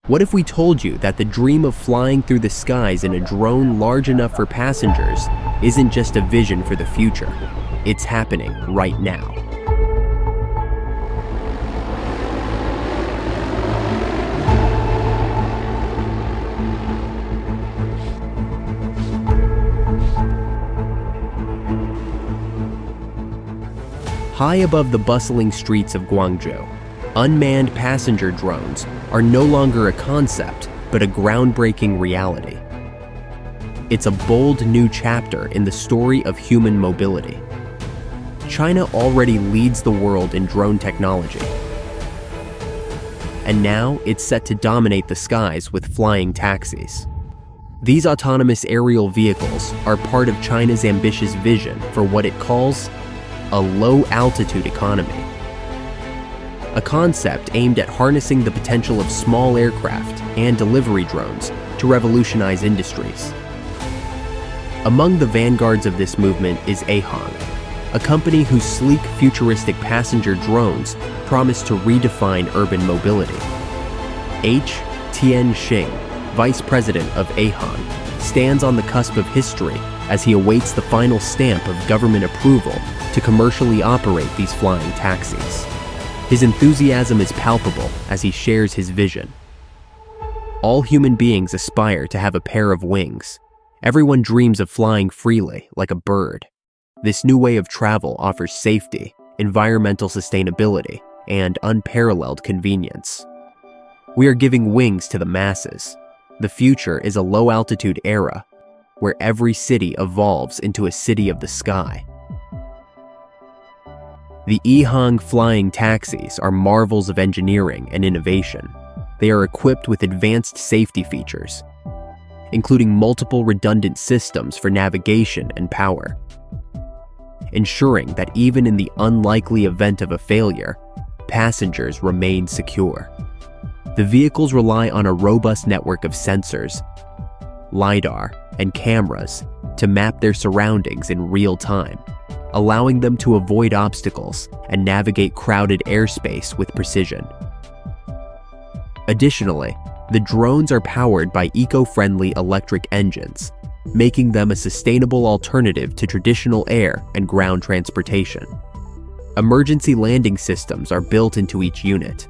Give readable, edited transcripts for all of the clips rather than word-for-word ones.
What if we told you that the dream of flying through the skies in a drone large enough for passengers isn't just a vision for the future? It's happening right now. High above the bustling streets of Guangzhou, unmanned passenger drones are no longer a concept, but a groundbreaking reality. It's a bold new chapter in the story of human mobility. China already leads the world in drone technology. And now it's set to dominate the skies with flying taxis. These autonomous aerial vehicles are part of China's ambitious vision for what it calls a low-altitude economy. A concept aimed at harnessing the potential of small aircraft and delivery drones to revolutionize industries. Among the vanguards of this movement is EHang, a company whose sleek, futuristic passenger drones promise to redefine urban mobility. Tianxing, vice president of EHang, stands on the cusp of history as he awaits the final stamp of government approval to commercially operate these flying taxis. His enthusiasm is palpable as he shares his vision. All human beings aspire to have a pair of wings. Everyone dreams of flying freely, like a bird. This new way of travel offers safety, environmental sustainability, and unparalleled convenience. We are giving wings to the masses. The future is a low-altitude era where every city evolves into a city of the sky. The EHang flying taxis are marvels of engineering and innovation. They are equipped with advanced safety features, including multiple redundant systems for navigation and power, ensuring that even in the unlikely event of a failure, passengers remain secure. The vehicles rely on a robust network of sensors, LiDAR, and cameras to map their surroundings in real time, allowing them to avoid obstacles and navigate crowded airspace with precision. Additionally, the drones are powered by eco-friendly electric engines, making them a sustainable alternative to traditional air and ground transportation. Emergency landing systems are built into each unit,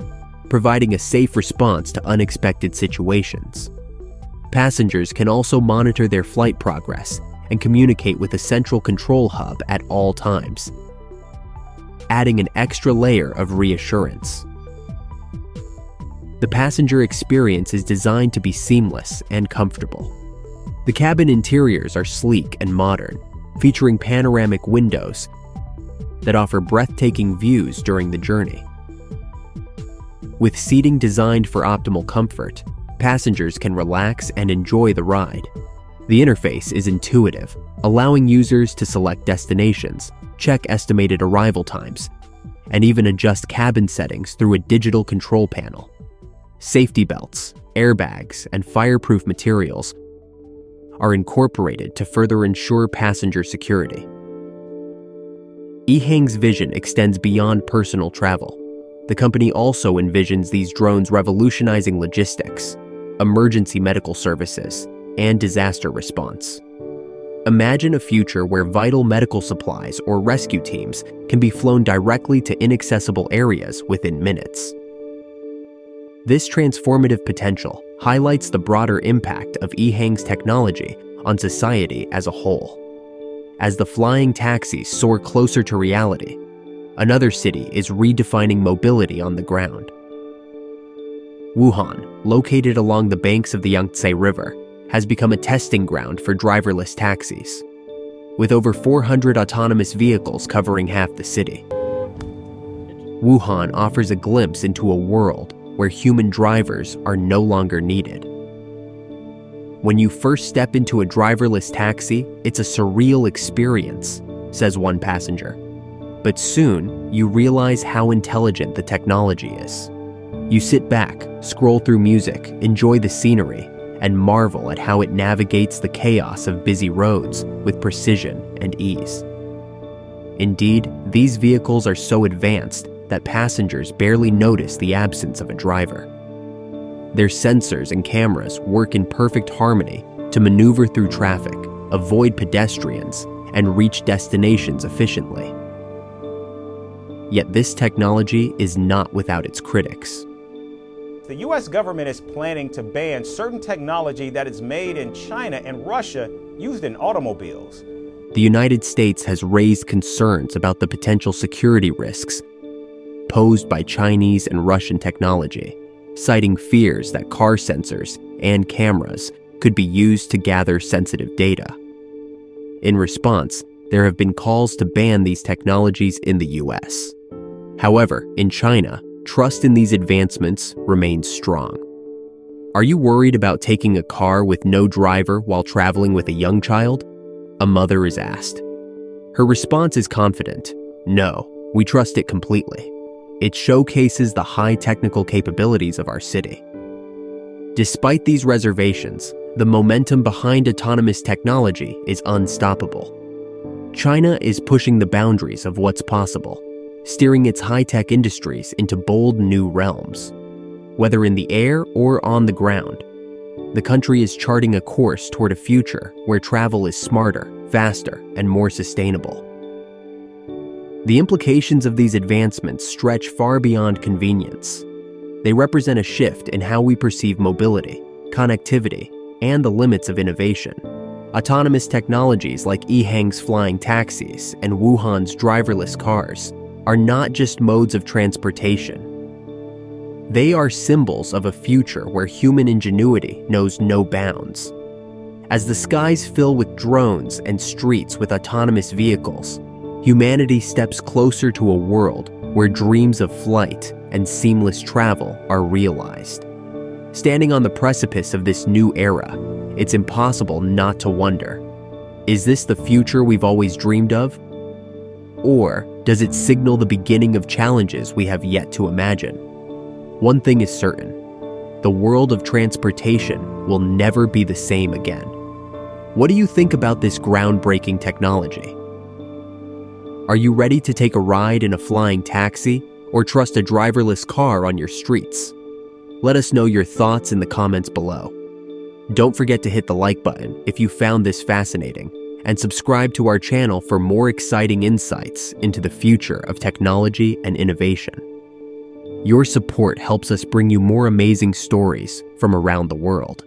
providing a safe response to unexpected situations. Passengers can also monitor their flight progress and communicate with a central control hub at all times, adding an extra layer of reassurance. The passenger experience is designed to be seamless and comfortable. The cabin interiors are sleek and modern, featuring panoramic windows that offer breathtaking views during the journey. With seating designed for optimal comfort, passengers can relax and enjoy the ride. The interface is intuitive, allowing users to select destinations, check estimated arrival times, and even adjust cabin settings through a digital control panel. Safety belts, airbags, and fireproof materials are incorporated to further ensure passenger security. EHang's vision extends beyond personal travel. The company also envisions these drones revolutionizing logistics, emergency medical services, and disaster response. Imagine a future where vital medical supplies or rescue teams can be flown directly to inaccessible areas within minutes. This transformative potential highlights the broader impact of EHang's technology on society as a whole. As the flying taxis soar closer to reality, another city is redefining mobility on the ground. Wuhan, located along the banks of the Yangtze River, has become a testing ground for driverless taxis, with over 400 autonomous vehicles covering half the city. Wuhan offers a glimpse into a world where human drivers are no longer needed. When you first step into a driverless taxi, it's a surreal experience, says one passenger. But soon, you realize how intelligent the technology is. You sit back, scroll through music, enjoy the scenery, and marvel at how it navigates the chaos of busy roads with precision and ease. Indeed, these vehicles are so advanced that passengers barely notice the absence of a driver. Their sensors and cameras work in perfect harmony to maneuver through traffic, avoid pedestrians, and reach destinations efficiently. Yet this technology is not without its critics. The U.S. government is planning to ban certain technology that is made in China and Russia used in automobiles. The United States has raised concerns about the potential security risks posed by Chinese and Russian technology, citing fears that car sensors and cameras could be used to gather sensitive data. In response, there have been calls to ban these technologies in the U.S. However, in China, trust in these advancements remains strong. Are you worried about taking a car with no driver while traveling with a young child? A mother is asked. Her response is confident. No, we trust it completely. It showcases the high technical capabilities of our city. Despite these reservations, the momentum behind autonomous technology is unstoppable. China is pushing the boundaries of what's possible, steering its high-tech industries into bold new realms. Whether in the air or on the ground, the country is charting a course toward a future where travel is smarter, faster, and more sustainable. The implications of these advancements stretch far beyond convenience. They represent a shift in how we perceive mobility, connectivity, and the limits of innovation. Autonomous technologies like EHang's flying taxis and Wuhan's driverless cars are not just modes of transportation. They are symbols of a future where human ingenuity knows no bounds. As the skies fill with drones and streets with autonomous vehicles, humanity steps closer to a world where dreams of flight and seamless travel are realized. Standing on the precipice of this new era, it's impossible not to wonder, is this the future we've always dreamed of? Or does it signal the beginning of challenges we have yet to imagine? One thing is certain, the world of transportation will never be the same again. What do you think about this groundbreaking technology? Are you ready to take a ride in a flying taxi or trust a driverless car on your streets? Let us know your thoughts in the comments below. Don't forget to hit the like button if you found this fascinating, and subscribe to our channel for more exciting insights into the future of technology and innovation. Your support helps us bring you more amazing stories from around the world.